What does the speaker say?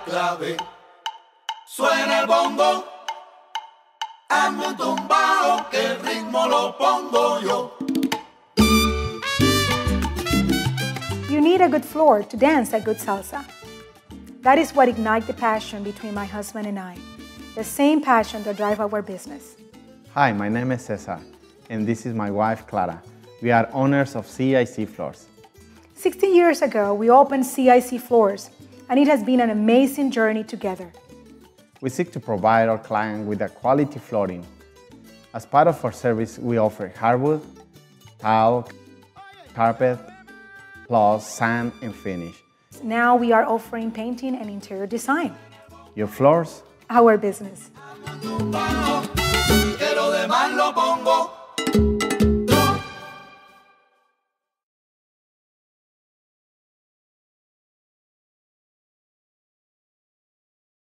clave. Suena el bongo, hazme un tumbao que el ritmo lo pongo yo. You need a good floor to dance a good salsa. That is what ignites the passion between my husband and I, the same passion that drives our business. Hi, my name is Cesar, and this is my wife, Clara. We are owners of CIC Floors. 16 years ago, we opened CIC Floors, and it has been an amazing journey together. We seek to provide our client with a quality flooring. As part of our service, we offer hardwood, tile, carpet, plus sand and finish. Now we are offering painting and interior design. Your floors? Our business. Que lo demás lo pongo